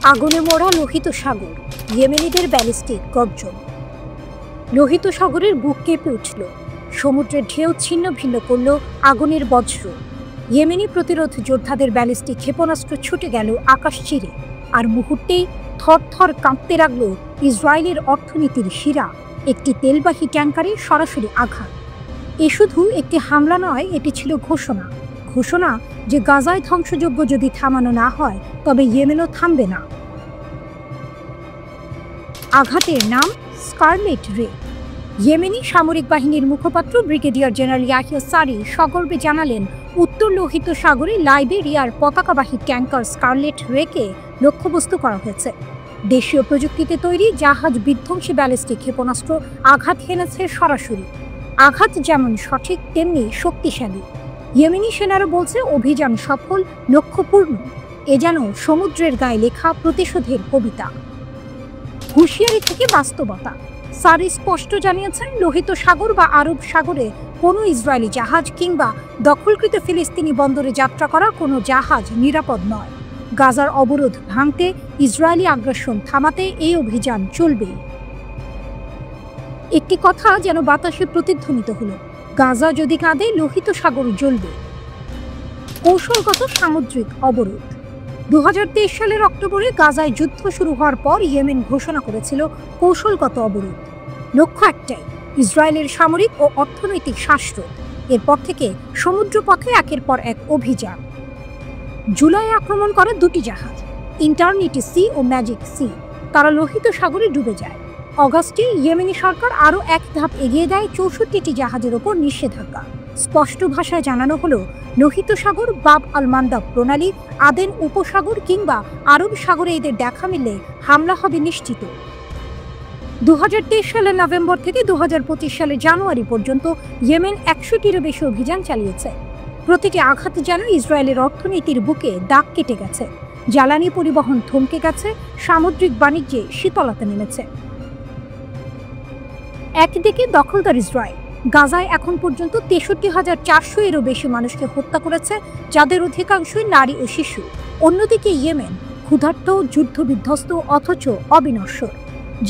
আগুনে মোড়া লোহিত সাগর, ইয়েমেনিদের ব্যালিস্টিক গর্জন। লোহিত সাগরের বুক কেঁপে উঠল, সমুদ্রের ঢেউ ছিন্ন ভিন্ন করল আগুনের বজ্র। ইয়েমেনি প্রতিরোধ যোদ্ধাদের ব্যালিস্টিক ক্ষেপণাস্ত্র ছুটে গেল আকাশ চিরে, আর মুহূর্তেই থরথর কাঁপতে লাগল ইসরায়েলের অর্থনীতির শিরা। একটি তেলবাহী ট্যাঙ্কারে সরাসরি আঘাত। এ শুধু একটি হামলা নয়, এটি ছিল ঘোষণা যে গাজায় ধ্বংসযজ্ঞ যদি থামানো না হয় তবে ইয়েমেনও থামবে না। আঘাতের নাম স্কারলেট রে। ইয়েমেনি সামরিক বাহিনীর মুখপাত্র ব্রিগেডিয়ার জেনারেল ইয়াহিয়া সারি সগর্বে জানালেন, উত্তর লোহিত সাগরে লাইবেরিয়ার পতাকাবাহী ট্যাঙ্কার স্কারলেট রেকে লক্ষ্যবস্তু করা হয়েছে। দেশীয় প্রযুক্তিতে তৈরি জাহাজ বিধ্বংসী ব্যালিস্টিক ক্ষেপণাস্ত্র আঘাত হেনেছে সরাসরি। আঘাত যেমন সঠিক তেমনি শক্তিশালী। ইয়েমেনি সেনারা বলছে অভিযান সফল, লক্ষ্যপূর্ণ। এ যেন সমুদ্রের গায়ে লেখা প্রতিশোধের কবিতা। হুঁশিয়ারি থেকে বাস্তবতা। সারি স্পষ্ট জানিয়েছেন, লোহিত সাগর বা আরব সাগরে কোনো ইসরায়েলি জাহাজ কিংবা দখলকৃত ফিলিস্তিনি বন্দরে যাত্রা করা কোনো জাহাজ নিরাপদ নয়। গাজার অবরোধ ভাঙতে, ইসরায়েলি আগ্রাসন থামাতে এই অভিযান চলবেই। একটি কথা যেন বাতাসে প্রতিধ্বনিত হলো, গাজা যদি কাঁদে লোহিত সাগর জ্বলবে। কৌশলগত সামুদ্রিক অবরোধ। 2023 সালের অক্টোবরে গাজায় যুদ্ধ শুরু হওয়ার পর ইয়েমেন ঘোষণা করেছিল কৌশলগত অবরোধ। লক্ষ্য একটাই, ইসরায়েলের সামরিক ও অর্থনৈতিক শ্বাসরোধ। এরপর থেকে সমুদ্রপথে একের পর এক অভিযান। জুলাই আক্রমণ করে দুটি জাহাজ, ইন্টারনিটি সি ও ম্যাজিক সি। তারা লোহিত সাগরে ডুবে যায়। অগাস্টে ইয়েমেনি সরকার আরও এক ধাপ এগিয়ে দেয় 64টি জাহাজের ওপর নিষেধাজ্ঞা। স্পষ্ট ভাষায় জানানো হলো, লোহিত সাগর, বাব আল মান্দাব প্রণালী, আদেন উপসাগর কিংবা আরব সাগরে এদের দেখা মিললে হামলা হবে নিশ্চিত। 2023 সালের নভেম্বর থেকে 2025 সালের জানুয়ারি পর্যন্ত ইয়েমেন 100টিরও বেশি অভিযান চালিয়েছে। প্রতিটি আঘাত যেন ইসরায়েলের অর্থনীতির বুকে দাগ কেটে গেছে। জ্বালানি পরিবহন থমকে গেছে, সামুদ্রিক বাণিজ্যে শীতলতা নেমেছে। একদিকে দখলদার ইসরায়েল গাজায় এখন পর্যন্ত 63,400 এরও বেশি মানুষকে হত্যা করেছে, যাদের অধিকাংশই নারী ও শিশু। অন্যদিকে ইয়েমেন ক্ষুধার্ত, যুদ্ধবিধ্বস্ত অথচ অবিনশ্বর,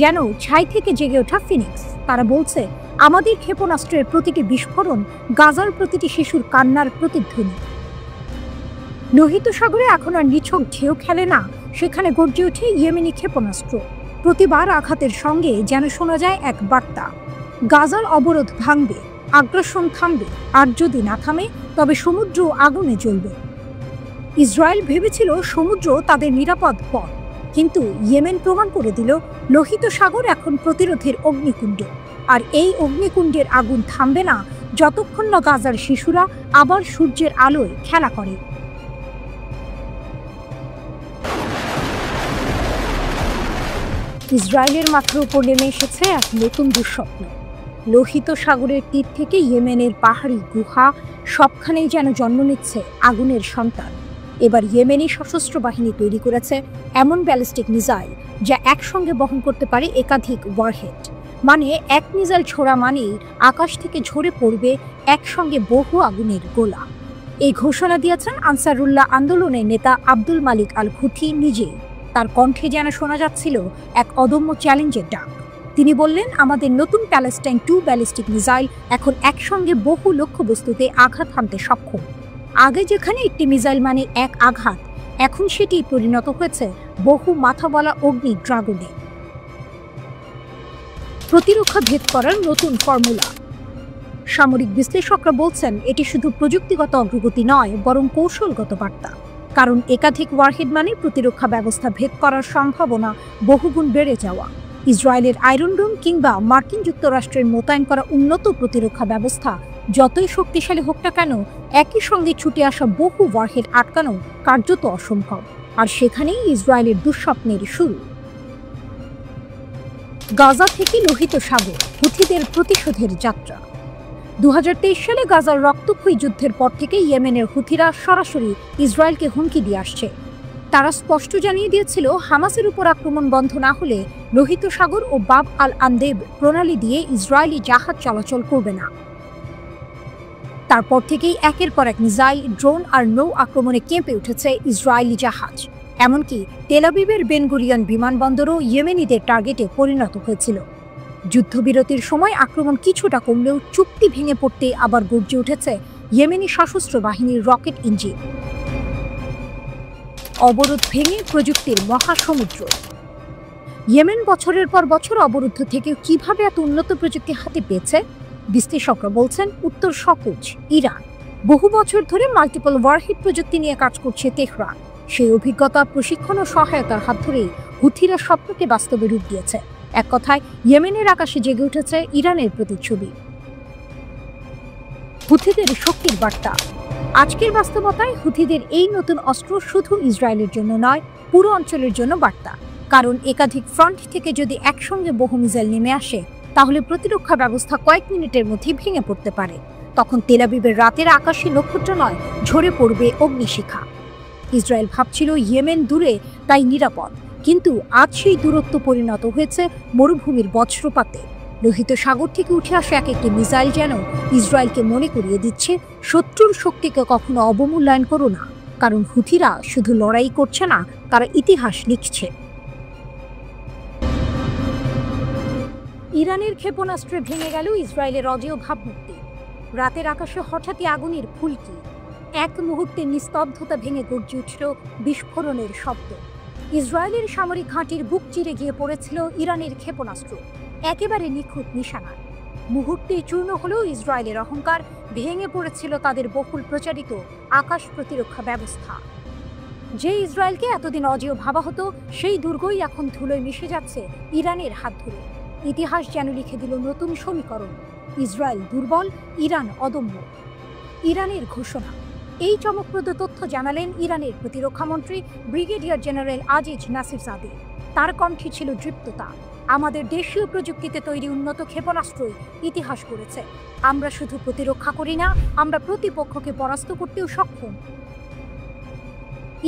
যেন ছাই থেকে জেগে ওঠা ফিনিক্স। তারা বলছে, আমাদের ক্ষেপণাস্ত্রের প্রতিটি বিস্ফোরণ গাজার প্রতিটি শিশুর কান্নার প্রতিধ্বনি। লোহিত সাগরে এখন আর নিছক ঢেউ খেলে না, সেখানে গর্জে ওঠে ইয়েমেনি ক্ষেপণাস্ত্র। প্রতিবার আঘাতের সঙ্গে যেন শোনা যায় এক বার্তা, গাজার অবরোধ ভাঙবে, আগ্রাসন থামবে, আর যদি না থামে তবে সমুদ্র আগুনে জ্বলবে। ইসরায়েল ভেবেছিল সমুদ্র তাদের নিরাপদ পথ, কিন্তু ইয়েমেন প্রমাণ করে দিল লোহিত সাগর এখন প্রতিরোধের অগ্নিকুণ্ড। আর এই অগ্নিকুণ্ডের আগুন থামবে না যতক্ষণ না গাজার শিশুরা আবার সূর্যের আলোয় খেলা করে। ইসরায়েলের মাথার উপর নেমে এসেছে এক নতুন দুঃস্বপ্ন। লোহিত সাগরের তীর থেকে ইয়েমেনের পাহাড়ি গুহা, সবখানেই যেন জন্ম নিচ্ছে আগুনের সন্তান। এবার ইয়েমেনি সশস্ত্র বাহিনী তৈরি করেছে এমন ব্যালিস্টিক মিসাইল যা একসঙ্গে বহন করতে পারে একাধিক ওয়ারহেড। মানে এক মিসাইল ছোড়া মানেই আকাশ থেকে ঝরে পড়বে একসঙ্গে বহু আগুনের গোলা। এই ঘোষণা দিয়েছেন আনসারুল্লাহ আন্দোলনের নেতা আব্দুল মালিক আল হুথি নিজেই। তার কণ্ঠে যেন শোনা যাচ্ছিল এক অদম্য চ্যালেঞ্জের ডাক। তিনি বললেন, আমাদের নতুন প্যালেস্টাইন 2 ব্যালিস্টিক মিসাইল এখন একসঙ্গে বহু লক্ষ্যবস্তুতে আঘাত হানতে সক্ষম। আগে যেখানে একটি মিসাইল মানে এক আঘাত, এখন সেটি পরিণত হয়েছে বহু মাথাওয়ালা অগ্নি ড্রাগনে। প্রতিরক্ষা ভেদ করার নতুন ফর্মুলা। সামরিক বিশ্লেষকরা বলছেন, এটি শুধু প্রযুক্তিগত অগ্রগতি নয়, বরং কৌশলগত বার্তা। কারণ একাধিক ওয়ারহেড মানে প্রতিরক্ষা ব্যবস্থা ভেদ করার সম্ভাবনা বহুগুণ বেড়ে যাওয়া। ইসরায়েলের আয়রন ডোম কিংবা মার্কিন যুক্তরাষ্ট্রের মোতায়েন করা উন্নত প্রতিরক্ষা ব্যবস্থা যতই শক্তিশালী হোক না কেন, একই সঙ্গে ছুটে আসা বহু ওয়ারহেড আটকানো কার্যত অসম্ভব। আর সেখানেই ইসরায়েলের দুঃস্বপ্নের শুরু। গাজা থেকে লোহিত সাগর, হুথিদের প্রতিশোধের যাত্রা। 2023 সালে গাজার রক্তক্ষয়ী যুদ্ধের পর থেকে ইয়েমেনের হুথিরা সরাসরি ইসরায়েলকে হুমকি দিয়ে আসছে। তারা স্পষ্ট জানিয়ে দিয়েছিল, হামাসের উপর আক্রমণ বন্ধ না হলে লোহিত সাগর ও বাব আল আন্দেব প্রণালী দিয়ে ইসরায়েলি জাহাজ চলাচল করবে না। তারপর থেকেই একের পর এক মিসাইল, ড্রোন আর নৌ আক্রমণে কেঁপে উঠেছে ইসরায়েলি জাহাজ। এমনকি তেল আবিবের বেন গুরিয়ন বিমানবন্দরও ইয়েমেনিদের টার্গেটে পরিণত হয়েছিল। যুদ্ধবিরতির সময় আক্রমণ কিছুটা কমলেও চুক্তি ভেঙে পড়তে আবার গর্জে উঠেছে ইয়েমেনি সশস্ত্র বাহিনীর রকেট ইঞ্জিন। অবরোধ ভেঙে প্রযুক্তির মহাসমুদ্র। ইয়েমেন বছরের পর বছর অবরুদ্ধ থেকেও কিভাবে এত উন্নত প্রযুক্তি হাতে পেয়েছে? বিশ্লেষকরা বলছেন উত্তর সহজ, ইরান। বহু বছর ধরে মাল্টিপল ওয়ারহেড প্রযুক্তি নিয়ে কাজ করছে তেহরান। সেই অভিজ্ঞতা, প্রশিক্ষণ ও সহায়তার হাত ধরেই হুথিরা স্বপ্নকে বাস্তবে রূপ দিয়েছে। এক কথায় ইয়েমেনের আকাশে জেগে উঠেছে ইরানের প্রতিচ্ছবি। হুথিদের শক্তির বার্তা। আজকের বাস্তবতায় হুথিদের এই নতুন অস্ত্র শুধু ইসরায়েলের জন্য নয়, পুরো অঞ্চলের জন্য বার্তা। কারণ একাধিক ফ্রন্ট থেকে যদি একসঙ্গে বহু মিসাইল নেমে আসে, তাহলে প্রতিরক্ষা ব্যবস্থা কয়েক মিনিটের মধ্যে ভেঙে পড়তে পারে। তখন তেল আবিবের রাতের আকাশে নক্ষত্র নয়, ঝরে পড়বে অগ্নিশিখা। ইসরায়েল ভাবছিল ইয়েমেন দূরে, তাই নিরাপদ। কিন্তু আজ সেই দূরত্ব পরিণত হয়েছে মরুভূমির বজ্রপাতে। লোহিত সাগর থেকে উঠে আসা এক একটি মিসাইল যেন ইসরায়েলকে মনে করিয়ে দিচ্ছে, শত্রুর শক্তিকে কখনো অবমূল্যায়ন করো না। কারণ হুথিরা শুধু লড়াই করছে না, তারা ইতিহাস লিখছে। ইরানের ক্ষেপণাস্ত্রে ভেঙে গেল ইসরায়েলের অজেয় ভাবমূর্তি। রাতের আকাশে হঠাৎই আগুনের ফুলকি। এক মুহূর্তে নিস্তব্ধতা ভেঙে গর্জে উঠল বিস্ফোরণের শব্দ। ইসরায়েলের সামরিক ঘাঁটির বুক চিরে গিয়ে পড়েছিল ইরানের ক্ষেপণাস্ত্র, একেবারে নিখুঁত নিশানা। মুহূর্তে চূর্ণ হলেও ইসরায়েলের অহংকার, ভেঙে পড়েছিল তাদের বহুল প্রচারিত আকাশ প্রতিরক্ষা ব্যবস্থা। যে ইসরায়েলকে এতদিন অজেয় ভাবা হতো, সেই দুর্গই এখন ধুলোয় মিশে যাচ্ছে ইরানের হাত ধরে। ইতিহাস যেন লিখে দিল নতুন সমীকরণ, ইসরায়েল দুর্বল, ইরান অদম্য। ইরানের ঘোষণা। এই চমকপ্রদ তথ্য জানালেন ইরানের প্রতিরক্ষামন্ত্রী ব্রিগেডিয়ার জেনারেল আজিজ নাসিরজাদে। তার কণ্ঠে ছিল দৃপ্ততা। আমাদের দেশীয় প্রযুক্তিতে তৈরি উন্নত ক্ষেপণাস্ত্রই ইতিহাস গড়েছে। আমরা শুধু প্রতিরক্ষা করি না, আমরা প্রতিপক্ষকে পরাস্ত করতেও সক্ষম।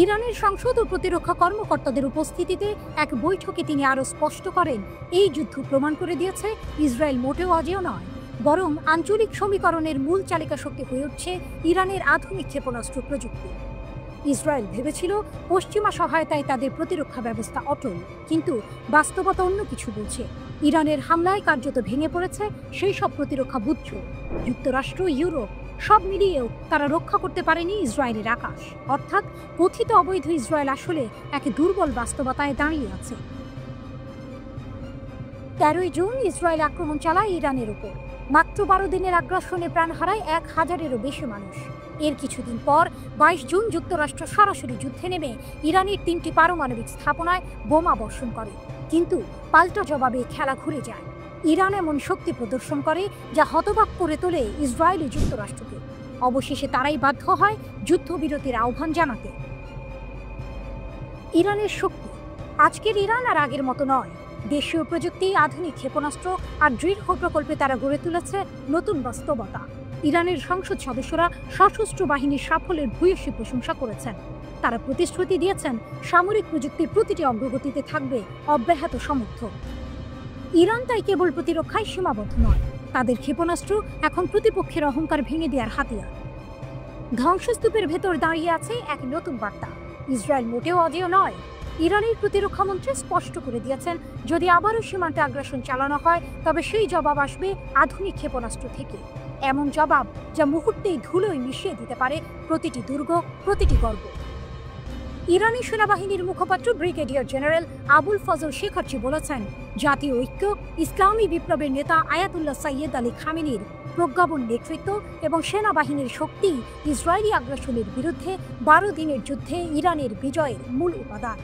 ইরানের সংসদ ও প্রতিরক্ষা কর্মকর্তাদের উপস্থিতিতে এক বৈঠকে তিনি আরও স্পষ্ট করেন, এই যুদ্ধ প্রমাণ করে দিয়েছে ইসরায়েল মোটেও অজেয় নয়, বরং আঞ্চলিক সমীকরণের মূল চালিকা শক্তি হয়ে উঠছে ইরানের আধুনিক ক্ষেপণাস্ত্র প্রযুক্তি। ইসরায়েল ভেবেছিল পশ্চিমা সহায়তায় তাদের প্রতিরক্ষা ব্যবস্থা অটল, কিন্তু বাস্তবতা অন্য কিছু বলছে। ইরানের হামলায় কার্যত ভেঙে পড়েছে সেই সব প্রতিরক্ষা বুদ্ধ। যুক্তরাষ্ট্র, ইউরোপ সব মিলিয়েও তারা রক্ষা করতে পারেনি ইসরায়েলের আকাশ। অর্থাৎ কথিত অবৈধ ইসরায়েল আসলে এক দুর্বল বাস্তবতায় দাঁড়িয়ে আছে। 13ই জুন ইসরায়েল আক্রমণ চালায় ইরানের উপর। মাত্র 12 দিনের আগ্রাসনে প্রাণ হারায় 1000-এরও বেশি মানুষ। এর কিছুদিন পর 22 জুন যুক্তরাষ্ট্র সরাসরি যুদ্ধে নেমে ইরানের 3টি পারমাণবিক স্থাপনায় বোমা বর্ষণ করে। কিন্তু পাল্টা জবাবে খেলা ঘুরে যায়। ইরান এমন শক্তি প্রদর্শন করে যা হতবাক করে তোলে ইসরায়েল ও যুক্তরাষ্ট্রকে। অবশেষে তারাই বাধ্য হয় যুদ্ধবিরতির আহ্বান জানাতে। ইরানের শক্তি। আজকের ইরান আর আগের মতো নয়। দেশীয় প্রযুক্তি, আধুনিক ক্ষেপণাস্ত্র আর দৃঢ় প্রকল্পে তারা গড়ে তুলেছে নতুন বাস্তবতা। ইরানের সংসদ সদস্যরা সশস্ত্র বাহিনীর সাফল্যের ভূয়সী প্রশংসা করেছেন। তারা প্রতিশ্রুতি দিয়েছেন সামরিক প্রযুক্তির প্রতিটি অগ্রগতিতে থাকবে অব্যাহত সমর্থন। ইরান তাই কেবল প্রতিরক্ষায় সীমাবদ্ধ নয়, তাদের ক্ষেপণাস্ত্র এখন প্রতিপক্ষের অহংকার ভেঙে দেওয়ার হাতিয়ার। ধ্বংসস্তূপের ভেতর দাঁড়িয়ে আছে এক নতুন বার্তা, ইসরায়েল মোটেও অজেয় নয়। ইরানের প্রতিরক্ষামন্ত্রী স্পষ্ট করে দিয়েছেন, যদি আবারও সীমান্তে আগ্রাসন চালানো হয়, তবে সেই জবাব আসবে আধুনিক ক্ষেপণাস্ত্র থেকে। এমন জবাব যা মুহূর্তেই ধুলোয় মিশিয়ে দিতে পারে প্রতিটি দুর্গ, প্রতিটি গর্ব। ইরানি সেনাবাহিনীর মুখপাত্র ব্রিগেডিয়ার জেনারেল আবুল ফজল শেখারচি বলেছেন, জাতীয় ঐক্য, ইসলামী বিপ্লবের নেতা আয়াতুল্লাহ সাইয়েদ আলী খামেনির প্রজ্ঞাপন নেতৃত্ব এবং সেনাবাহিনীর শক্তি ইসরায়েলি আগ্রাসনের বিরুদ্ধে 12 দিনের যুদ্ধে ইরানের বিজয়ের মূল উপাদান।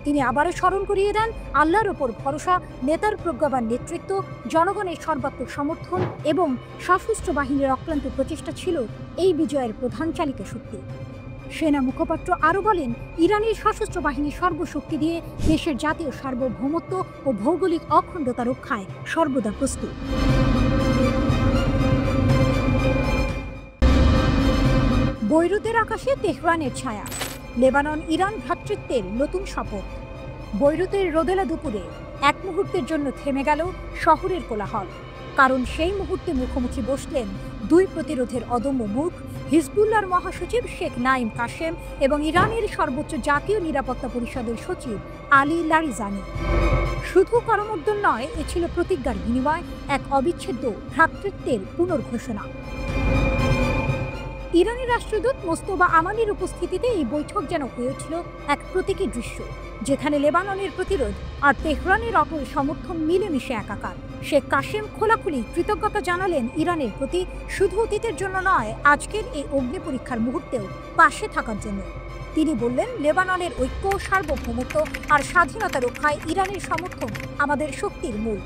তিনি আবারও স্মরণ করিয়ে দেন, আল্লাহর ওপর ভরসা, নেতার প্রজ্ঞাবান নেতৃত্ব, জনগণের সর্বাত্মক সমর্থন এবং সশস্ত্র বাহিনীর অক্লান্ত প্রচেষ্টা ছিল এই বিজয়ের প্রধান চালিকা শক্তি। সেনা মুখপাত্র আরও বলেন, ইরানের সশস্ত্র বাহিনী সর্বশক্তি দিয়ে দেশের জাতীয় সার্বভৌমত্ব ও ভৌগোলিক অখণ্ডতা রক্ষায় সর্বদা প্রস্তুত। বৈরুতের আকাশে তেহরানের ছায়া। লেবানন ইরান ভ্রাতৃত্বের নতুন শপথ। বৈরুতের রোদেলা দুপুরে এক মুহূর্তের জন্য থেমে গেল শহরের কোলাহল। কারণ সেই মুহূর্তে মুখোমুখি বসলেন দুই প্রতিরোধের অদম্য মুখ, হিজবুল্লাহর মহাসচিব শেখ নাঈম কাশেম এবং ইরানের সর্বোচ্চ জাতীয় নিরাপত্তা পরিষদের সচিব আলী লারিজানি। শুধু করমর্দন নয়, এ ছিল প্রতিজ্ঞার বিনিময়, এক অবিচ্ছেদ্য ভ্রাতৃত্বের পুনর্ঘোষণা। ইরানি রাষ্ট্রদূত মোস্তফা আমানির উপস্থিতিতে এই বৈঠক যেন হয়েছিল এক প্রতীকী দৃশ্য, যেখানে লেবাননের প্রতিরোধ আর তেহরানের অটল সমর্থন মিলেমিশে একাকার। শেখ কাশেম খোলাখুলি কৃতজ্ঞতা জানালেন ইরানের প্রতি, শুধু অতীতের জন্য নয়, আজকের এই অগ্নি পরীক্ষার মুহূর্তেও পাশে থাকার জন্য। তিনি বললেন, লেবাননের ঐক্য, সার্বভৌমত্ব আর স্বাধীনতা রক্ষায় ইরানের সমর্থন আমাদের শক্তির মূল।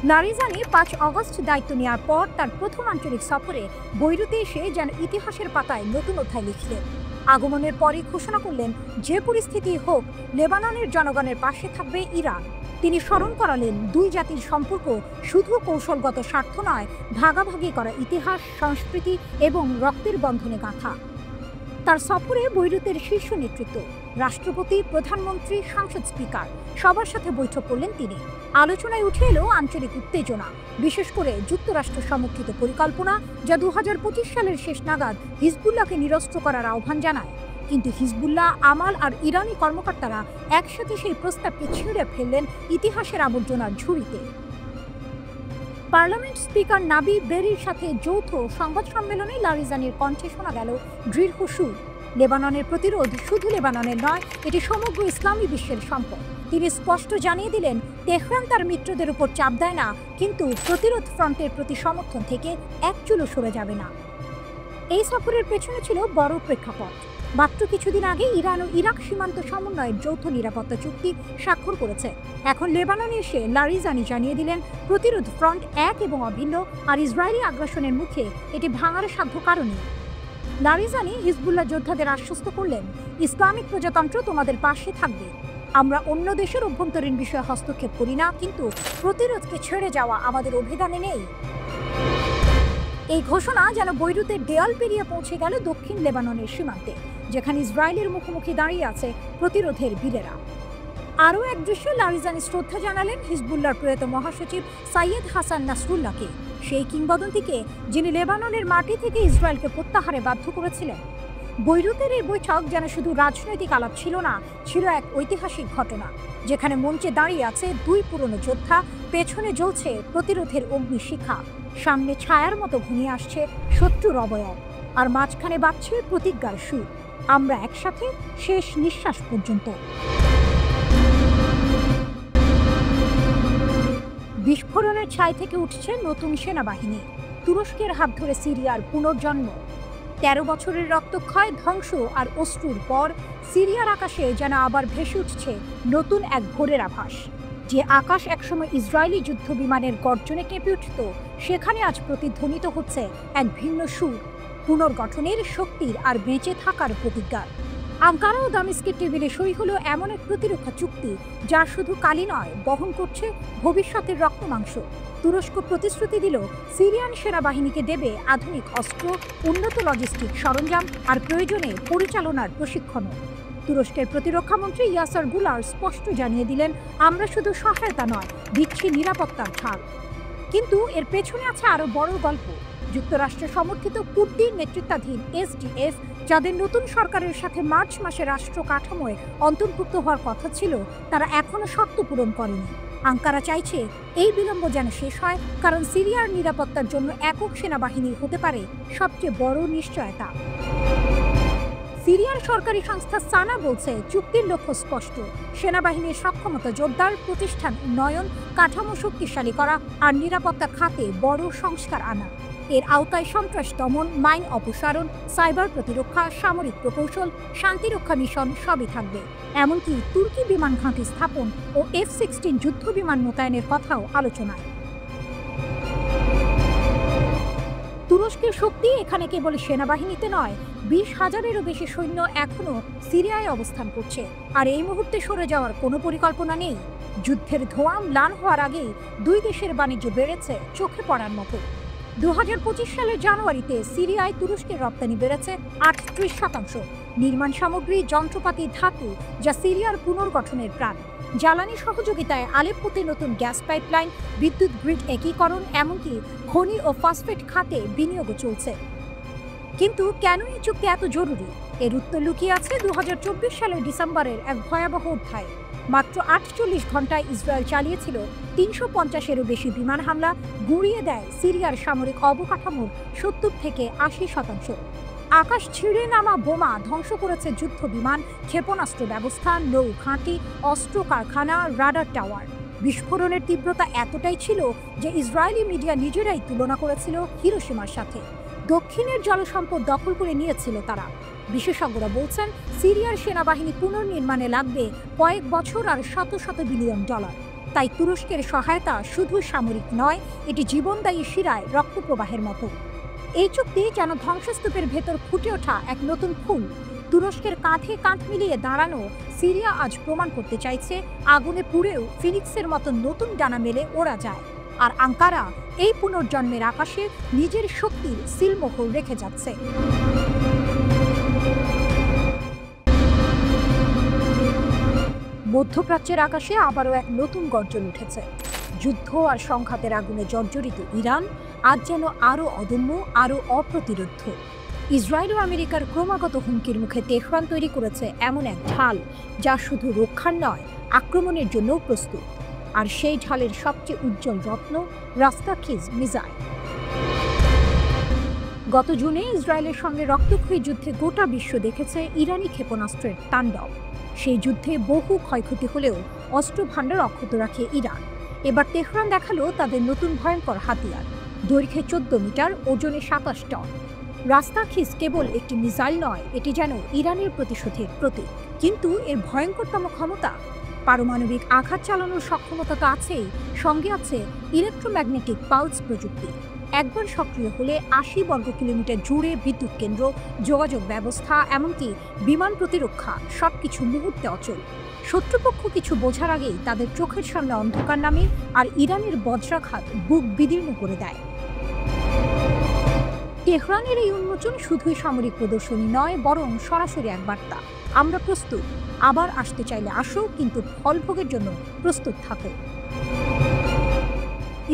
লারিজানি 5 অগস্ট দায়িত্ব নেওয়ার পর তার প্রথম আঞ্চলিক সফরে বৈরুতে এসে যেন ইতিহাসের পাতায় নতুন অধ্যায় লিখলেন। আগমনের পরই ঘোষণা করলেন, যে পরিস্থিতি হোক লেবাননের জনগণের পাশে থাকবে ইরান। তিনি স্মরণ করালেন, দুই জাতির সম্পর্ক শুধু কৌশলগত স্বার্থ নয়, ভাগাভাগি করা ইতিহাস, সংস্কৃতি এবং রক্তের বন্ধনে গাঁথা। তার সফরে বৈরুতের শীর্ষ নেতৃত্ব, রাষ্ট্রপতি, প্রধানমন্ত্রী, সংসদ স্পিকার সবার সাথে বৈঠক করলেন তিনি। আলোচনায় উঠে এলো আঞ্চলিক উত্তেজনা, বিশেষ করে যুক্তরাষ্ট্র সমর্থিত পরিকল্পনা, যা 2025 সালের শেষ নাগাদ হিজবুল্লাহকে নিরস্ত্র করার আহ্বান জানায়। কিন্তু হিজবুল্লাহ, আমাল আর ইরানি কর্মকর্তারা একসাথে সেই প্রস্তাবকে ছিঁড়ে ফেললেন ইতিহাসের আবর্জনার ঝুড়িতে। পার্লামেন্ট স্পিকার নাবি বেরির সাথে যৌথ সংবাদ সম্মেলনে লারিজানির কণ্ঠে শোনা গেল দৃঢ় সুর। লেবাননের প্রতিরোধ শুধু লেবাননের নয়, এটি সমগ্র ইসলামী বিশ্বের সম্পদ। তিনি স্পষ্ট জানিয়ে দিলেন, তেহরান তার মিত্রদের উপর চাপ দেয় না, কিন্তু প্রতিরোধ ফ্রন্টের প্রতি সমর্থন থেকে এক চুলও সরে যাবে না। এই সফরের পেছনে ছিল বড় প্রেক্ষাপট। মাত্র কিছুদিন আগে ইরান ও ইরাক সীমান্ত সমন্বয়ের যৌথ নিরাপত্তা চুক্তি স্বাক্ষর করেছে। এখন লেবাননে এসে লারিজানি জানিয়ে দিলেন, প্রতিরোধ ফ্রন্ট এক এবং অভিন্ন, আর ইসরায়েলি আগ্রাসনের মুখে এটি ভাঙার সাধ্য কারণে। লারিজানি হিজবুল্লাহ যোদ্ধাদের আশ্বস্ত করলেন, ইসলামিক প্রজাতন্ত্র তোমাদের পাশে থাকবে। আমরা অন্য দেশের অভ্যন্তরীণ বিষয়ে হস্তক্ষেপ করি না, কিন্তু প্রতিরোধকে ছেড়ে যাওয়া আমাদের অভিধানে নেই। এই ঘোষণা যেন বৈরুতের দেয়াল পেরিয়ে পৌঁছে গেল দক্ষিণ লেবাননের সীমান্তে, যেখানে ইসরায়েলের মুখোমুখি দাঁড়িয়ে আছে প্রতিরোধের বীরেরা। আরও এক দৃশ্যে লারিজানি শ্রদ্ধা জানালেন হিজবুল্লাহর প্রয়াত মহাসচিব সাইয়েদ হাসান নাসরুল্লাহকে, সেই কিংবদন্তিকে যিনি লেবাননের মাটি থেকে ইসরায়েলকে প্রত্যাহারে বাধ্য করেছিলেন। বৈরুতের এই বৈঠক যেন শুধু রাজনৈতিক আলাপ ছিল না, ছিল এক ঐতিহাসিক ঘটনা, যেখানে মঞ্চে দাঁড়িয়ে আছে দুই পুরনো যোদ্ধা, পেছনে জ্বলছে প্রতিরোধের অগ্নিশিখা, সামনে ছায়ার মতো ঘনিয়ে আসছে শত্রুর অবয়ব, আর মাঝখানে বাজছে প্রতিজ্ঞার সুর, আমরা একসাথে শেষ নিঃশ্বাস পর্যন্ত। বিস্ফোরণের ছাই থেকে উঠছে নতুন সেনাবাহিনী, তুরস্কের হাত ধরে সিরিয়ার পুনর্জন্ম। 13 বছরের রক্তক্ষয়, ধ্বংস আর অশ্রুর পর সিরিয়ার আকাশে যেন আবার ভেসে উঠছে নতুন এক ভোরের আভাস। যে আকাশ একসময় ইসরায়েলি যুদ্ধ বিমানের গর্জনে কেঁপে উঠত, সেখানে আজ প্রতিধ্বনিত হচ্ছে এক ভিন্ন সুর, পুনর্গঠনের, শক্তির আর বেঁচে থাকার প্রতিজ্ঞা। আঙ্কারা ও দামেস্কের টেবিলে সই হলো এমন এক প্রতিরক্ষা চুক্তি, যা শুধু কালি নয়, বহন করছে ভবিষ্যতের রক্তমাংস। তুরস্ক প্রতিশ্রুতি দিল, সিরিয়ান সেনাবাহিনীকে দেবে আধুনিক অস্ত্র, উন্নত লজিস্টিক সরঞ্জাম আর প্রয়োজনে পরিচালনার প্রশিক্ষণও। তুরস্কের প্রতিরক্ষামন্ত্রী ইয়াসার গুলার স্পষ্ট জানিয়ে দিলেন, আমরা শুধু সহায়তা নয়, দিচ্ছি নিরাপত্তার ছাড়। কিন্তু এর পেছনে আছে আরও বড় গল্প। যুক্তরাষ্ট্র সমর্থিত কুর্দির নেতৃত্বাধীন এসডিএফ, যাদের নতুন সরকারের সাথে মার্চ মাসে রাষ্ট্র কাঠামোয় অন্তর্ভুক্ত হওয়ার কথা ছিল, তারা এখনো শর্ত পূরণ করেনি। আঙ্কারা চাইছে এই বিলম্ব যেন শেষ হয়, কারণ সিরিয়ার নিরাপত্তার জন্য একক সেনাবাহিনী হতে পারে সবচেয়ে বড় নিশ্চয়তা। সিরিয়ার সরকারি সংস্থা সানা বলছে, চুক্তির লক্ষ্য স্পষ্ট, সেনাবাহিনীর সক্ষমতা জোরদার, প্রতিষ্ঠান উন্নয়ন, কাঠামো শক্তিশালী করা আর নিরাপত্তা খাতে বড় সংস্কার আনা। এর আওতায় সন্ত্রাস দমন, মাইন অপসারণ, সাইবার প্রতিরক্ষা, সামরিক প্রকৌশল, শান্তিরক্ষা মিশন সবই থাকবে। এমনকি তুর্কি বিমান ঘাঁটি স্থাপন ও F-16 যুদ্ধ বিমান মোতায়েনের কথাও আলোচনায়। তুরস্কের শক্তি এখানে কেবল সেনাবাহিনীতে নয়, 20,000-এরও বেশি সৈন্য এখনও সিরিয়ায় অবস্থান করছে, আর এই মুহূর্তে সরে যাওয়ার কোনো পরিকল্পনা নেই। যুদ্ধের ধোঁয়া ম্লান হওয়ার আগেই দুই দেশের বাণিজ্য বেড়েছে চোখে পড়ার মতো। 2025 সালের জানুয়ারিতে সিরিয়ায় তুরস্কের রপ্তানি বেড়েছে 38%, নির্মাণ সামগ্রী, যন্ত্রপাতি, ধাতু, যা সিরিয়ার পুনর্গঠনের প্রাণ। জ্বালানি সহযোগিতায় আলেপ্পোতে নতুন গ্যাস পাইপলাইন, বিদ্যুৎ গ্রিড একীকরণ, এমনকি খনি ও ফসফেট খাতে বিনিয়োগও চলছে। কিন্তু কেন এই চুক্তি এত জরুরি? এর উত্তর লুকিয়ে আছে 2024 সালের ডিসেম্বরের এক ভয়াবহ অধ্যায়। মাত্র 48 ঘন্টায় ইসরায়েল চালিয়েছিল 350-এরও বেশি বিমান হামলা, গুঁড়িয়ে দেয় সিরিয়ার সামরিক অবকাঠামোর 70 থেকে 80%। আকাশ ছিঁড়ে নামা বোমা ধ্বংস করেছে যুদ্ধ বিমান, ক্ষেপণাস্ত্র ব্যবস্থা, নৌ ঘাঁটি, অস্ত্র কারখানা, রাডার টাওয়ার। বিস্ফোরণের তীব্রতা এতটাই ছিল যে ইসরায়েলি মিডিয়া নিজেরাই তুলনা করেছিল হিরোশিমার সাথে। দক্ষিণের জলসম্পদ দখল করে নিয়েছিল তারা। বিশেষজ্ঞরা বলছেন সিরিয়ার সেনাবাহিনী পুনর্নির্মাণে লাগবে কয়েক বছর আর শত শত বিলিয়ন ডলার। তাই তুরস্কের সহায়তা শুধু সামরিক নয়, এটি জীবনদায়ী শিরায় রক্তপ্রবাহের মতো। এই চুক্তি যেন ধ্বংসস্তূপের ভেতর ফুটে ওঠা এক নতুন ফুল। তুরস্কের কাঁধে কাঁধ মিলিয়ে দাঁড়ানো সিরিয়া আজ প্রমাণ করতে চাইছে আগুনে পুড়েও ফিনিক্সের মতো নতুন ডানা মেলে ওড়া যায়। আর আঙ্কারা এই পুনর্জন্মের আকাশে নিজের শক্তির সিলমোহর রেখে যাচ্ছে। মধ্যপ্রাচ্যের আকাশে আবারও এক নতুন গর্জন উঠেছে। যুদ্ধ আর সংঘাতের আগুনে জর্জরিত ইরান আজ যেন আরও অদম্য, আরও অপ্রতিরোধ্য। ইসরায়েল ও আমেরিকার ক্রমাগত হুমকির মুখে তেহরান তৈরি করেছে এমন এক ঢাল যা শুধু রক্ষার নয়, আক্রমণের জন্যও প্রস্তুত। আর সেই ঢালের সবচেয়ে উজ্জ্বল রত্ন রাস্তাখিজ মিসাইল। গত জুনে ইসরায়েলের সঙ্গে রক্তক্ষয়ী যুদ্ধে গোটা বিশ্ব দেখেছে ইরানি ক্ষেপণাস্ত্রের তাণ্ডব। সেই যুদ্ধে বহু ক্ষয়ক্ষতি হলেও অস্ত্র ভাণ্ডার অক্ষত রাখে ইরান। এবার তেহরান দেখালো তাদের নতুন ভয়ঙ্কর হাতিয়ার। দৈর্ঘ্যে 14 মিটার, ওজনে 27 টন। রাস্তাখিজ কেবল একটি মিসাইল নয়, এটি যেন ইরানের প্রতিশোধের প্রতীক। কিন্তু এর ভয়ঙ্করতম ক্ষমতা, পারমাণবিক আঘাত চালানোর সক্ষমতা তো আছেই, সঙ্গে আছে ইলেকট্রোম্যাগনেটিক পালস প্রযুক্তি। একবার সক্রিয় হলে 80 বর্গ কিলোমিটার জুড়ে বিদ্যুৎ কেন্দ্র, যোগাযোগ ব্যবস্থা, এমনকি বিমান প্রতিরক্ষা সবকিছু মুহূর্তে অচল। শত্রুপক্ষ কিছু বোঝার আগেই তাদের চোখের সামনে অন্ধকার নামে, আর ইরানের বজ্রাঘাত বুক বিদীর্ণ করে দেয়। তেহরানের এই উন্মোচন শুধুই সামরিক প্রদর্শনী নয়, বরং সরাসরি এক বার্তা, আমরা প্রস্তুত। আবার আসতে চাইলে আসো, কিন্তু ফলভোগের জন্য প্রস্তুত থাকো।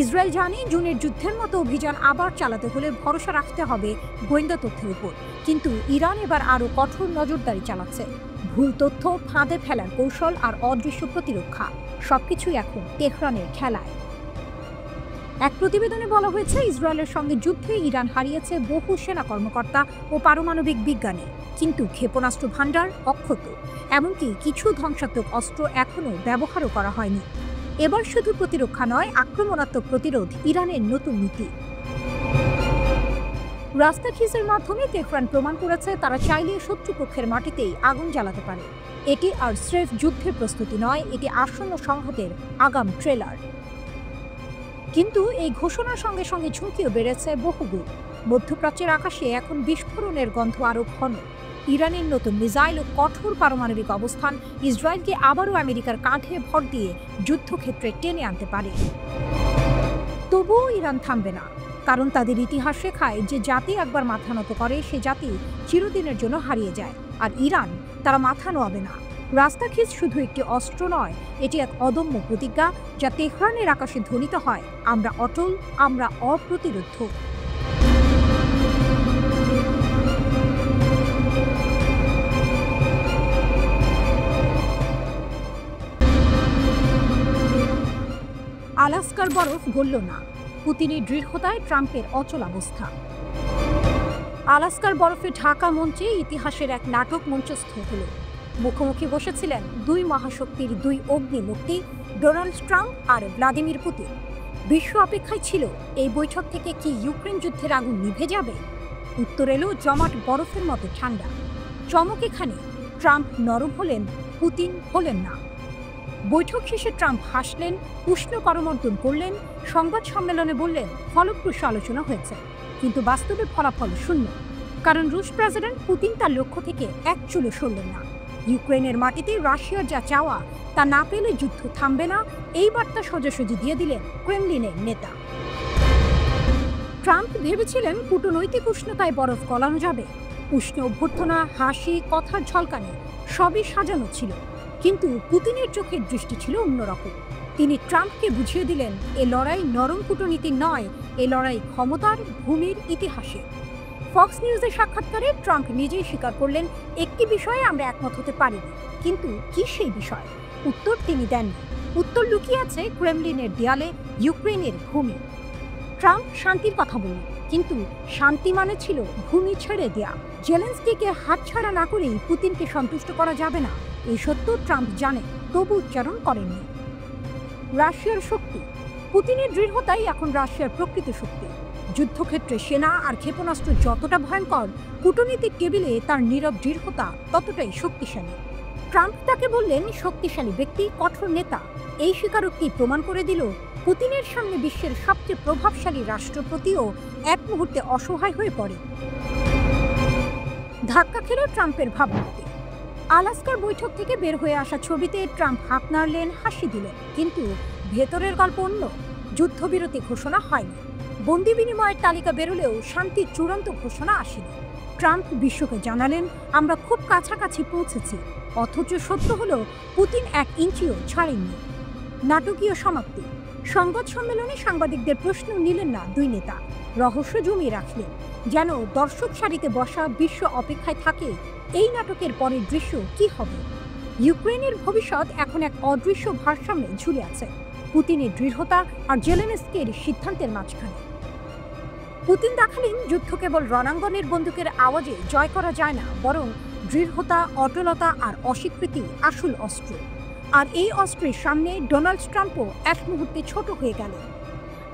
ইসরায়েল জানে জুনের যুদ্ধের মতো অভিযান আবার চালাতে হলে ভরসা রাখতে হবে গোয়েন্দা তথ্যের উপর। কিন্তু ইরান এবার আরও কঠোর নজরদারি চালাচ্ছে। ভুল তথ্য, ফাঁদে ফেলার কৌশল আর অদৃশ্য প্রতিরক্ষা সবকিছুই এখন তেহরানের খেলায়। এক প্রতিবেদনে বলা হয়েছে ইসরায়েলের সঙ্গে যুদ্ধে ইরান হারিয়েছে বহু সেনা কর্মকর্তা ও পারমাণবিক বিজ্ঞানী, কিন্তু ক্ষেপণাস্ত্র ভাণ্ডার অক্ষত। এমনকি কিছু ধ্বংসাত্মক অস্ত্র এখনও ব্যবহারও করা হয়নি। এবার শুধু প্রতিরক্ষা নয়, আক্রমণাত্মক প্রতিরোধ ইরানের নতুন নীতি। রাস্তাখিজের মাধ্যমে তেহরান প্রমাণ করেছে তারা চাইলে শত্রুপক্ষের মাটিতেই আগুন জ্বালাতে পারে। এটি আর স্রেফ যুদ্ধের প্রস্তুতি নয়, এটি আসন্ন সংঘাতের আগাম ট্রেলার। কিন্তু এই ঘোষণার সঙ্গে সঙ্গে ঝুঁকিও বেড়েছে বহুগুণ। মধ্যপ্রাচ্যের আকাশে এখন বিস্ফোরণের গন্ধ আরও ঘন। ইরানের নতুন মিসাইল ও কঠোর পারমাণবিক অবস্থান ইসরায়েলকে আবারও আমেরিকার কাঁধে ভর দিয়ে যুদ্ধক্ষেত্রে টেনে আনতে পারে। তবুও ইরান থামবে না, কারণ তাদের ইতিহাস শেখায় যে জাতি একবার মাথা নত করে সে জাতি চিরদিনের জন্য হারিয়ে যায়। আর ইরান, তারা মাথা নোয়াবে না। রাস্তাখিজ শুধু একটি অস্ত্র নয়, এটি এক অদম্য প্রতিজ্ঞা যা তেহরানের আকাশে ধ্বনিত হয়, আমরা অটল, আমরা অপ্রতিরোধ্য। আলাস্কার বরফ গলল না, পুতিনের দৃঢ়তায় ট্রাম্পের অচল অবস্থা। আলাস্কার বরফে ঢাকা মঞ্চে ইতিহাসের এক নাটক মঞ্চস্থ হল। মুখোমুখি বসেছিলেন দুই মহাশক্তির দুই অগ্নিমূর্তি, ডোনাল্ড ট্রাম্প আর ভ্লাদিমির পুতিন। বিশ্ব অপেক্ষায় ছিল এই বৈঠক থেকে কি ইউক্রেন যুদ্ধের আগুন নিভে যাবে? উত্তর এলো জমাট বরফের মতো ঠান্ডা। চমক এখানে, ট্রাম্প নরম হলেন, পুতিন হলেন না। বৈঠক শেষে ট্রাম্প হাসলেন, উষ্ণ করমর্দন করলেন, সংবাদ সম্মেলনে বললেন ফলপ্রসূ আলোচনা হয়েছে, কিন্তু বাস্তবে ফলাফল শূন্য। কারণ রুশ প্রেসিডেন্ট পুতিন তার লক্ষ্য থেকে এক চুলো সরলেন না। ইউক্রেনের মাটিতে রাশিয়ার যা চাওয়া তা না পেলে যুদ্ধ থামবে না, এই বার্তা সোজাসুজি দিয়ে দিলেন ক্রেমলিনের নেতা। ট্রাম্প ভেবেছিলেন কূটনৈতিক উষ্ণতায় বরফ গলানো যাবে। উষ্ণ অভ্যর্থনা, হাসি, কথার ঝলকানি সবই সাজানো ছিল। কিন্তু পুতিনের চোখের দৃষ্টি ছিল অন্যরকম। তিনি ট্রাম্পকে বুঝিয়ে দিলেন এ লড়াই নরম কূটনীতি নয়, এ লড়াই ক্ষমতার, ভূমির, ইতিহাসে। ফক্স নিউজের সাক্ষাৎকারে ট্রাম্প নিজেই স্বীকার করলেন, একটি বিষয়ে আমরা একমত হতে পারিনি। কিন্তু কি সেই বিষয়? উত্তর তিনি দেননি। উত্তর লুকিয়ে আছে ক্রেমলিনের দেয়ালে, ইউক্রেনের ভূমি। ট্রাম্প শান্তির কথা বললেন, কিন্তু শান্তি মানে ছিল ভূমি ছেড়ে দেয়া। জেলেনস্কিকে হাতছাড়া না করেই পুতিনকে সন্তুষ্ট করা যাবে না, এই সত্য ট্রাম্প জানেন, তবু উচ্চারণ করেননি। রাশিয়ার শক্তি। পুতিনের দৃঢ়তাই এখন রাশিয়ার প্রকৃত শক্তি। যুদ্ধক্ষেত্রে সেনা আর ক্ষেপণাস্ত্র যতটা ভয়ঙ্কর, কূটনীতিক টেবিলে তার নীরব দৃঢ়তা ততটাই শক্তিশালী। ট্রাম্প তাকে বললেন শক্তিশালী ব্যক্তি, কঠোর নেতা। এই স্বীকারোক্তি প্রমাণ করে দিল পুতিনের সামনে বিশ্বের সবচেয়ে প্রভাবশালী রাষ্ট্রপতিও এক মুহূর্তে অসহায় হয়ে পড়ে। ধাক্কা খেল ট্রাম্পের ভাবমূর্তি। আলাস্কার বৈঠক থেকে বের হয়ে আসা ছবিতে ট্রাম্প হাত নাড়লেন, হাসি দিলেন, কিন্তু ভেতরের গল্প অন্য। যুদ্ধবিরতি ঘোষণা হয়নি, বন্দি বিনিময়ের তালিকা বেরোলেও শান্তির চূড়ান্ত ঘোষণা আসেনি। ট্রাম্প বিশ্বকে জানালেন, আমরা খুব কাছাকাছি পৌঁছেছি। অথচ সত্য হলো পুতিন 1 ইঞ্চিও ছাড়েননি। নাটকীয় সমাপ্তি। সংবাদ সম্মেলনে সাংবাদিকদের প্রশ্ন নিলেন না দুই নেতা, রহস্য জমিয়ে রাখলেন, যেন দর্শক সারিতে বসা বিশ্ব অপেক্ষায় থাকে এই নাটকের পরের দৃশ্য কি হবে। ইউক্রেনের ভবিষ্যৎ এখন এক অদৃশ্য ভারসাম্যে ঝুলে আছে, পুতিনের দৃঢ়তা আর জেলেনস্কির সিদ্ধান্তের মাঝখানে। পুতিন দেখালেন, যুদ্ধ কেবল রণাঙ্গনের বন্দুকের আওয়াজে জয় করা যায় না, বরং দৃঢ়তা, অটলতা আর অস্বীকৃতি আসল অস্ত্র। আর এই অস্ত্রের সামনে ডোনাল্ড ট্রাম্পও এক মুহূর্তে ছোট হয়ে গেলেন।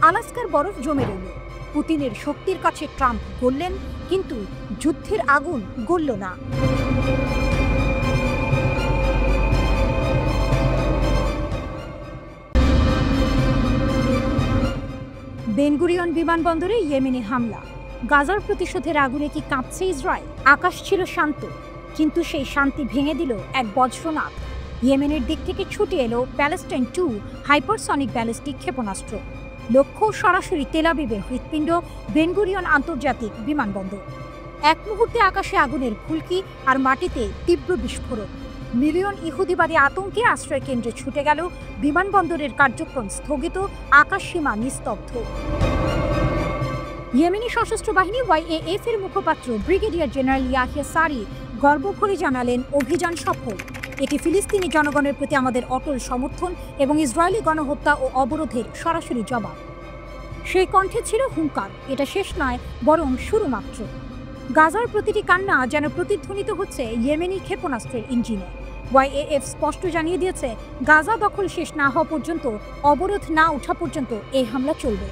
আলাস্কার বরফ জমে রইল। পুতিনের শক্তির কাছে ট্রাম্প গললেন, কিন্তু যুদ্ধের আগুন গলল না। বেনগুরিয়ন বিমানবন্দরে ইয়েমেনি হামলা। গাজার প্রতিশোধের আগুনে কি কাঁপছে ইসরায়েল? আকাশ ছিল শান্ত, কিন্তু সেই শান্তি ভেঙে দিল এক বজ্রনাদ। ইয়েমেনের দিক থেকে ছুটে এলো প্যালেস্টাইন 2 হাইপারসনিক ব্যালিস্টিক ক্ষেপণাস্ত্র। লক্ষ্য সরাসরি তেল আবিবের হৃৎপিণ্ড, বেনগুরিয়ন আন্তর্জাতিক বিমানবন্দর। এক মুহূর্তে আকাশে আগুনের ফুলকি আর মাটিতে তীব্র বিস্ফোরণ। মিলিয়ন ইহুদিবাদী আতঙ্কে আশ্রয় কেন্দ্রে ছুটে গেল, বিমানবন্দরের কার্যক্রম স্থগিত, আকাশসীমা নিস্তব্ধ। ইয়েমেনি সশস্ত্র বাহিনী YAF এর মুখপাত্র ব্রিগেডিয়ার জেনারেল ইয়াহিয়া সারি গর্ব করে জানালেন, অভিযান সফল। এটি ফিলিস্তিনি জনগণের প্রতি আমাদের অটল সমর্থন এবং ইসরায়েলি গণহত্যা ও অবরোধের সরাসরি জবাব। সেই কণ্ঠে ছিল হুঙ্কার, এটা শেষ নয়, বরং শুরু মাত্র। গাজার প্রতিটি কান্না যেন প্রতিধ্বনিত হচ্ছে ইয়েমেনি ক্ষেপণাস্ত্রের ইঞ্জিনে। YAF স্পষ্ট জানিয়ে দিয়েছে, গাজা দখল শেষ না হওয়া পর্যন্ত, অবরোধ না ওঠা পর্যন্ত এই হামলা চলবে।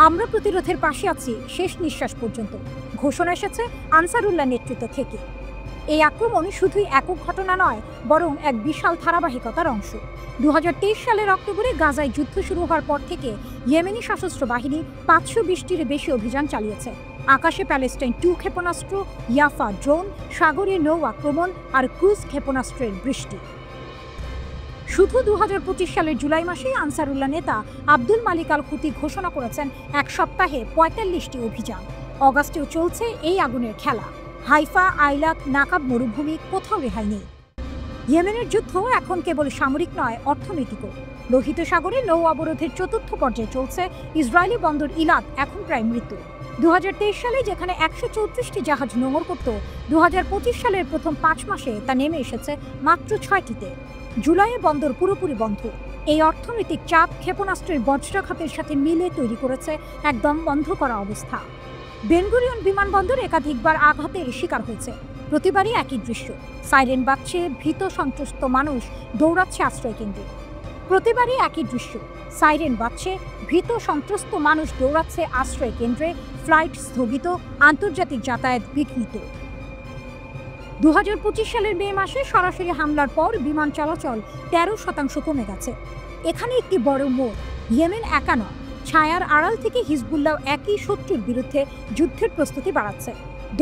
আমরা প্রতিরোধের পাশে আছি শেষ নিঃশ্বাস পর্যন্ত, ঘোষণা এসেছে আনসারুল্লাহ নেতৃত্ব থেকে। এই আক্রমণ শুধুই একক ঘটনা নয়, বরং এক বিশাল ধারাবাহিকতার অংশ। 2023 সালের অক্টোবরে গাজায় যুদ্ধ শুরু হওয়ার পর থেকে ইয়েমেনি সশস্ত্র বাহিনী 520টির বেশি অভিযান চালিয়েছে। আকাশে প্যালেস্টাইন 2 ক্ষেপণাস্ত্র, ইয়াফা ড্রোন, সাগরে নৌ আক্রমণ আর ক্রুজ ক্ষেপণাস্ত্রের বৃষ্টি। শুধু 2025 সালের জুলাই মাসে আনসারুল্লাহ নেতা আব্দুল মালিক আল খুতি ঘোষণা করেছেন 1 সপ্তাহে 45টি অভিযান। অগাস্টেও চলছে এই আগুনের খেলা। হাইফা, আইলাক, নাকাব মরুভূমি, কোথাও রেহাই নেই। ইয়েমেনের যুদ্ধ এখন কেবল সামরিক নয়, অর্থনৈতিকও। লোহিত সাগরে নৌ অবরোধের 4র্থ পর্যায়ে চলছে। ইসরায়েলি বন্দর ইলাদ এখন প্রায় মৃত। 2023 সালে যেখানে 134টি জাহাজ নোঙর করত, 2025 সালের প্রথম 5 মাসে তা নেমে এসেছে মাত্র 6টিতে। জুলাইয়ে বন্দর পুরোপুরি বন্ধ। এই অর্থনৈতিক চাপ ক্ষেপণাস্ত্রের বজ্রাঘাতের সাথে মিলে তৈরি করেছে একদম বন্ধ করা অবস্থা। বেনগুরিয়ন বিমানবন্দর একাধিকবার আঘাতের শিকার হয়েছে। প্রতিবারই একই দৃশ্য, সাইরেন বাজছে, ভীত সন্ত্রস্ত মানুষ দৌড়াচ্ছে আশ্রয় কেন্দ্রে। প্রতিবারই একই দৃশ্য, সাইরেন বাজছে, ভীত সন্ত্রস্ত মানুষ দৌড়াচ্ছে আশ্রয় কেন্দ্রে, ফ্লাইট স্থগিত, আন্তর্জাতিক যাতায়াত বিঘ্নিত। 2025 সালের মে মাসে সরাসরি হামলার পর বিমান চলাচল 13% কমে গেছে। এখানে একটি বড় মোড়, ইয়েমেন একা নয়, ছায়ার আড়াল থেকে হিজবুল্লাহ একই শত্রুর বিরুদ্ধে যুদ্ধের প্রস্তুতি বাড়াচ্ছে।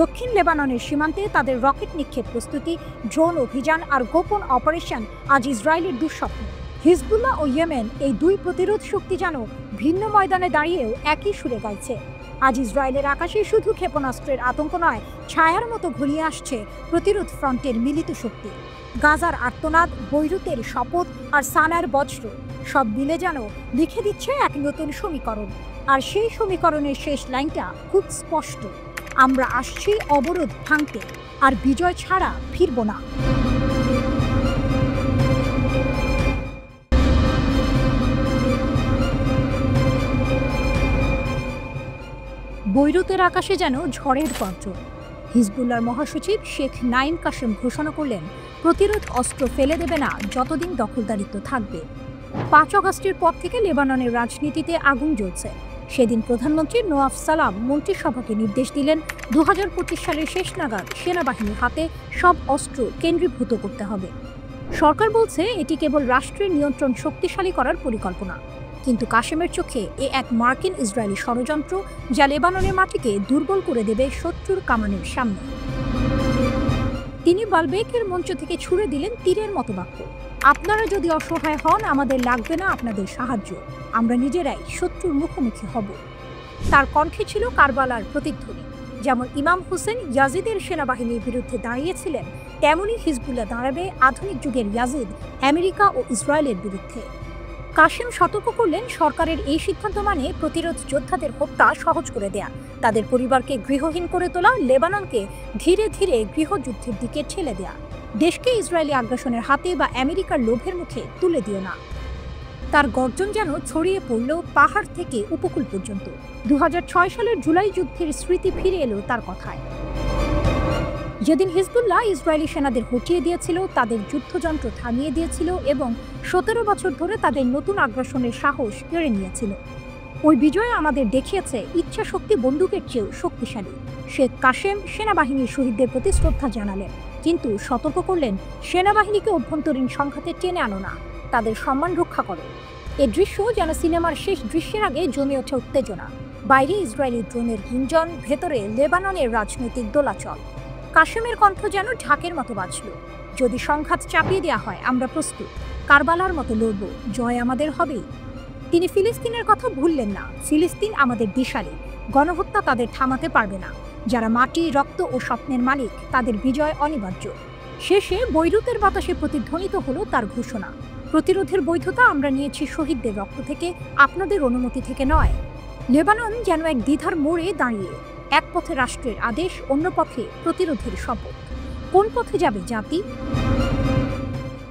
দক্ষিণ লেবাননের সীমান্তে তাদের রকেট নিক্ষেপ প্রস্তুতি, ড্রোন অভিযান আর গোপন অপারেশন আজ ইসরায়েলের দুঃস্বপ্ন। হিজবুল্লাহ ও ইয়েমেন, এই দুই প্রতিরোধ শক্তি যেন ভিন্ন ময়দানে দাঁড়িয়েও একই সুরে গাইছে। আজ ইসরায়েলের আকাশে শুধু ক্ষেপণাস্ত্রের আতঙ্ক নয়, ছায়ার মতো ঘুরিয়ে আসছে প্রতিরোধ ফ্রন্টের মিলিত শক্তি। গাজার আর্তনাদ, বৈরুতের শপথ আর সানার বজ্র সব মিলে যেন লিখে দিচ্ছে এক নতুন সমীকরণ। আর সেই সমীকরণের শেষ লাইনটা খুব স্পষ্ট, আমরা আসছি অবরোধ ভাঙতে, আর বিজয় ছাড়া ফিরব না। বৈরুতের আকাশে যেন ঝড়ের গর্জন। হিজবুল্লাহর মহাসচিব শেখ নাঈম কাশেম ঘোষণা করলেন, প্রতিরোধ অস্ত্র ফেলে দেবে না যতদিন দখলদারিত্ব থাকবে। ৫ আগস্টের পর থেকে লেবাননের রাজনীতিতে আগুন জ্বলছে। সেদিন প্রধানমন্ত্রী নওয়াফ সালাম মন্ত্রিসভাকে নির্দেশ দিলেন ২০২৫ সালের শেষ নাগাদ সেনাবাহিনীর হাতে সব অস্ত্র কেন্দ্রীভূত করতে হবে। সরকার বলছে এটি কেবল রাষ্ট্রের নিয়ন্ত্রণ শক্তিশালী করার পরিকল্পনা, কিন্তু কাশেমের চোখে এ এক মার্কিন ইসরায়েলি ষড়যন্ত্র, যা লেবাননের মাটিকে দুর্বল করে দেবে শত্রুর কামানের সামনে। তিনি বালবেকের মঞ্চ থেকে ছুড়ে দিলেন তীরের মতো বাক্য, আপনারা যদি অসহায় হন, আমাদের লাগবে না আপনাদের সাহায্য, আমরা নিজেরাই শত্রুর মুখোমুখি হব। তার কণ্ঠে ছিল কারবালার প্রতিধ্বনি। যেমন ইমাম হোসেন ইয়াজিদের সেনাবাহিনীর বিরুদ্ধে দাঁড়িয়েছিলেন, তেমনই হিজবুল্লাহ দাঁড়াবে আধুনিক যুগের ইয়াজিদ, আমেরিকা ও ইসরায়েলের বিরুদ্ধে। কাশেম সতর্ক করলেন, সরকারের এই সিদ্ধান্ত মানে প্রতিরোধ যোদ্ধাদের হত্যা সহজ করে দেয়া, তাদের পরিবারকে গৃহহীন করে তোলা, লেবাননকে ধীরে ধীরে গৃহযুদ্ধের দিকে ঠেলে দেয়া। দেশকে ইসরায়েলি আগ্রাসনের হাতে বা আমেরিকার লোভের মুখে তুলে দিও না। তার গর্জন যেন ছড়িয়ে পড়ল পাহাড় থেকে উপকূল পর্যন্ত। ২০০৬ সালের জুলাই যুদ্ধের স্মৃতি ফিরে এলো তার কথায়। যেদিন হিজবুল্লাহ ইসরায়েলি সেনাদের হটিয়ে দিয়েছিল, তাদের যুদ্ধযন্ত্র থামিয়ে দিয়েছিল এবং ১৭ বছর ধরে তাদের নতুন আগ্রাসনের সাহস কেড়ে নিয়েছিল। ওই বিজয় আমাদের দেখিয়েছে ইচ্ছা শক্তি বন্দুকের চেয়েও শক্তিশালী। শেখ কাশেম সেনাবাহিনীর শহীদদের প্রতি শ্রদ্ধা জানালেন, কিন্তু সতর্ক করলেন, সেনাবাহিনীকে অভ্যন্তরীণ সংঘাতে টেনে আনো না, তাদের সম্মান রক্ষা করো। এ দৃশ্য যেন সিনেমার শেষ দৃশ্যের আগে জমে ওঠে উত্তেজনা। বাইরে ইসরায়েলি ড্রোনের গুঞ্জন, ভেতরে লেবাননের রাজনৈতিক দোলাচল। কাশেমের কণ্ঠ যেন ঢাকের মতো বাজল, যদি সংঘাত চাপিয়ে দেওয়া হয়, আমরা প্রস্তুত, কারবালার মতো লড়ব, জয় আমাদের হবেই। তিনি ফিলিস্তিনের কথা ভুললেন না, ফিলিস্তিন আমাদের দিশালি, গণহত্যা তাদের থামাতে পারবে না, যারা মাটি, রক্ত ও স্বপ্নের মালিক, তাদের বিজয় অনিবার্য। শেষে বৈরুতের বাতাসে প্রতিধ্বনিত হলো তার ঘোষণা, প্রতিরোধের বৈধতা আমরা নিয়েছি শহীদদের রক্ত থেকে, আপনাদের অনুমতি থেকে নয়। লেবানন যেন এক দ্বিধার মোড়ে দাঁড়িয়ে, এক পথে রাষ্ট্রের আদেশ, অন্য পথে প্রতিরোধের শপথ। কোন পথে যাবে জাতি?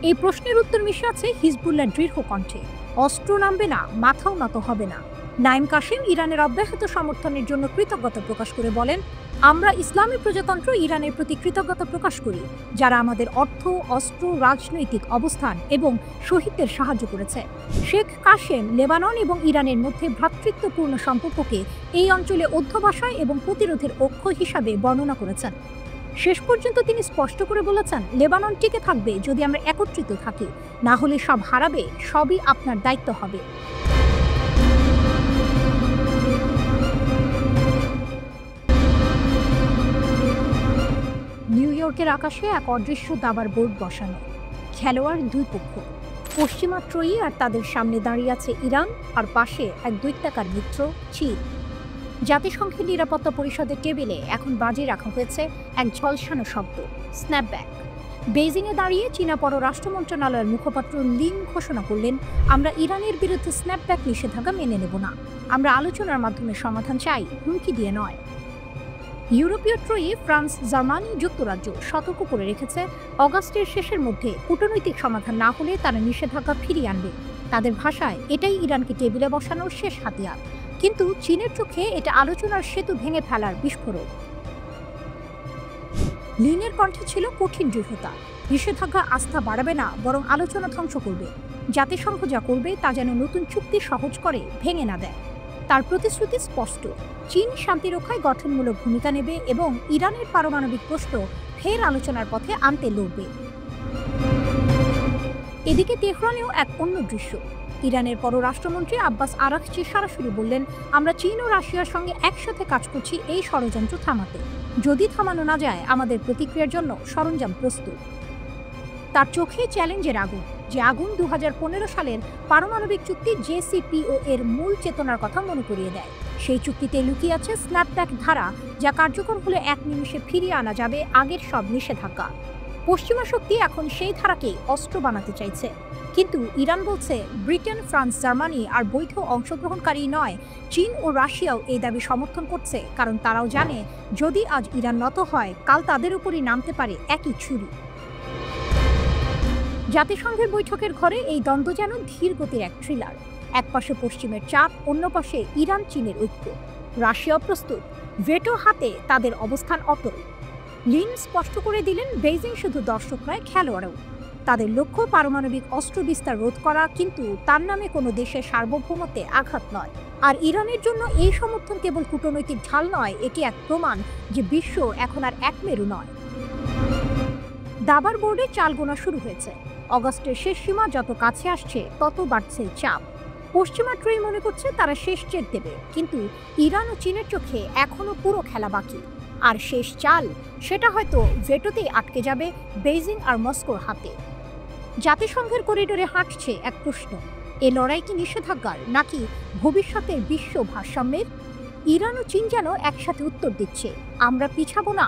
এই প্রশ্নের উত্তর মিশে আছে হিজবুল্লাহ দৃঢ় কণ্ঠে, অস্ত্র নামবে না, মাথাও নত হবে না। নাঈম কাশেম ইরানের অব্যাহত সমর্থনের জন্য কৃতজ্ঞতা প্রকাশ করে বলেন, আমরা ইসলামী প্রজাতন্ত্র ইরানের প্রতি কৃতজ্ঞতা প্রকাশ করি, যারা আমাদের অর্থ, অস্ত্র, রাজনৈতিক অবস্থান এবং শহীদদের সাহায্য করেছে। শেখ কাশেম লেবানন এবং ইরানের মধ্যে ভ্রাতৃত্বপূর্ণ সম্পর্ককে এই অঞ্চলে অধ্যবসায় এবং প্রতিরোধের অক্ষ হিসাবে বর্ণনা করেছেন। শেষ পর্যন্ত তিনি স্পষ্ট করে বলেছেন, লেবানন টিকে থাকবে যদি আমরা একত্রিত থাকি, না হলে সব হারাবে, সবই আপনার দায়িত্ব হবে। নিউ ইয়র্কের আকাশে এক অদৃশ্য দাবার বোর্ড বসানো, খেলোয়াড় দুই পক্ষ, পশ্চিমা ত্রয়ী আর তাদের সামনে দাঁড়িয়ে আছে ইরান, আর পাশে এক দৈত্যাকার মিত্র চীন। জাতিসংঘের নিরাপত্তা পরিষদের টেবিলে এখন বাজি রাখা হয়েছে এক ঝলসানো শব্দ, স্ন্যাপব্যাক। বেইজিংয়ে দাঁড়িয়ে চীনা পররাষ্ট্র মন্ত্রণালয়ের মুখপাত্র লিন ঘোষণা করলেন, আমরা ইরানের বিরুদ্ধে স্ন্যাপব্যাক নিষেধাজ্ঞা মেনে নেব না, আমরা আলোচনার মাধ্যমে সমাধান চাই, হুমকি দিয়ে নয়। ইউরোপীয় ত্রয়ী ফ্রান্স, জার্মানি, যুক্তরাজ্য সতর্ক করে রেখেছে, অগাস্টের শেষের মধ্যে কূটনৈতিক সমাধান না হলে তারা নিষেধাজ্ঞা ফিরিয়ে আনবে। তাদের ভাষায় এটাই ইরানকে টেবিলে বসানোর শেষ হাতিয়ার। কিন্তু চীনের চোখে এটা আলোচনার সেতু ভেঙে ফেলার বিস্ফোরক। লিনের কণ্ঠে ছিল কঠিন দৃঢ়তা, নিষেধাজ্ঞা আস্থা বাড়াবে না, বরং আলোচনা ধ্বংস করবে। জাতিসংঘ যা করবে তা যেন নতুন চুক্তি সহজ করে, ভেঙে না দেয়। তার প্রতিশ্রুতি স্পষ্ট, চীন শান্তি রক্ষায় গঠনমূলক ভূমিকা নেবে এবং ইরানের পারমাণবিক প্রশ্ন ফের আলোচনার পথে আনতে লড়বে। এদিকে তেহরানেও এক অন্য দৃশ্য। ইরানের পররাষ্ট্রমন্ত্রী আব্বাস আরাকচি সরাসরি বললেন, আমরা চীন ও রাশিয়ার সঙ্গে একসাথে কাজ করছি এই ষড়যন্ত্র থামাতে। যদি থামানো না যায়, আমাদের প্রতিক্রিয়ার জন্য সরঞ্জাম প্রস্তুত। তার চোখে চ্যালেঞ্জের আগুন, যে আগুন ২০১৫ সালের পারমাণবিক চুক্তি JCPOA এর মূল চেতনার কথা মনে করিয়ে দেয়। সেই চুক্তিতে লুকিয়ে আছে স্ন্যাপব্যাক ধারা, যা কার্যকর হলে এক নিমিষে ফিরিয়ে আনা যাবে আগের সব নিষেধাজ্ঞা। পশ্চিমা শক্তি এখন সেই ধারাকেই অস্ত্র বানাতে চাইছে, কিন্তু ইরান বলছে ব্রিটেন, ফ্রান্স, জার্মানি আর বৈধ অংশগ্রহণকারী নয়, চীন ও রাশিয়াও এই দাবি সমর্থন করছে, কারণ তারাও জানে যদি আজ ইরান নত হয়, কাল তাদের উপরই নামতে পারে একই ছুরি। জাতিসংঘের বৈঠকের ঘরে এই দ্বন্দ্ব যেন ধীর গতির এক থ্রিলার। এক পাশে পশ্চিমের চাপ, অন্য পাশে ইরান চীনের ঐক্য। রাশিয়া প্রস্তুত, ভেটো হাতে তাদের অবস্থান অটল। লিন স্পষ্ট করে দিলেন বেইজিং শুধু দর্শক নয়, খেলোয়াড়ও। তাদের লক্ষ্য পারমাণবিক অস্ত্র বিস্তার রোধ করা, কিন্তু তার নামে কোনো দেশের সার্বভৌমত্বে আঘাত নয়। আর ইরানের জন্য এই সমর্থন কেবল কূটনৈতিক ঢাল নয়, এটি এক প্রমাণ যে বিশ্ব এখন আর একমেরু নয়। দাবার বোর্ডে চাল গোনা শুরু হয়েছে। অগস্টের শেষ সীমা যত কাছে আসছে তত বাড়ছে চাপ। পশ্চিমা ট্রেই মনে করছে তারা শেষ জেত দেবে, কিন্তু ইরান ও চীনের চোখে এখনও পুরো খেলা বাকি। আর শেষ চাল, সেটা হয়তো ভেটোতেই আটকে যাবে বেইজিং আর মস্কোর হাতে। জাতিসংঘের করিডোরে হাঁটছে এক প্রশ্ন, এ লড়াই কি নিষেধাজ্ঞার নাকি ভবিষ্যতের বিশ্ব ভারসাম্যের? ইরান ও চীন যেন একসাথে উত্তর দিচ্ছে, আমরা পিছাবো না।